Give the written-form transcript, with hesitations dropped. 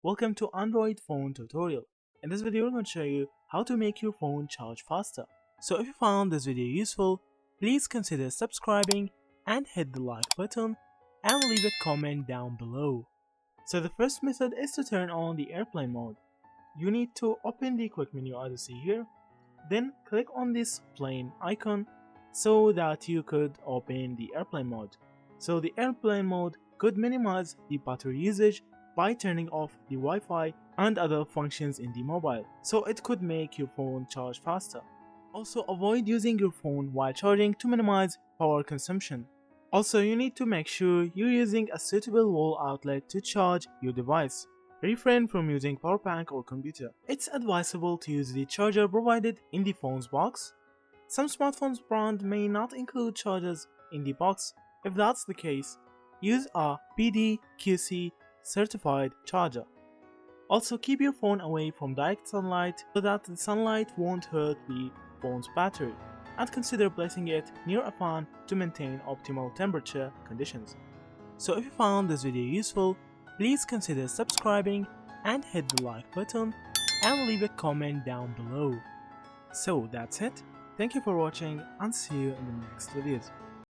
welcome to Android phone tutorial. In this video, I'm going to show you how to make your phone charge faster. So if you found this video useful, please consider subscribing and hit the like button and leave a comment down below. So the first method is to turn on the airplane mode. You need to open the quick menu as you see here, then click on this plane icon so that you could open the airplane mode. So the airplane mode could minimize the battery usage by turning off the Wi-Fi and other functions in the mobile, so it could make your phone charge faster. Also, avoid using your phone while charging to minimize power consumption. Also, you need to make sure you're using a suitable wall outlet to charge your device. Refrain from using power bank or computer. It's advisable to use the charger provided in the phone's box. Some smartphones brand may not include chargers in the box. If that's the case, use a PDQC certified charger. Also, keep your phone away from direct sunlight so that the sunlight won't hurt the phone's battery, and consider placing it near a fan to maintain optimal temperature conditions. So if you found this video useful, please consider subscribing and hit the like button and leave a comment down below. So that's it. Thank you for watching and see you in the next videos.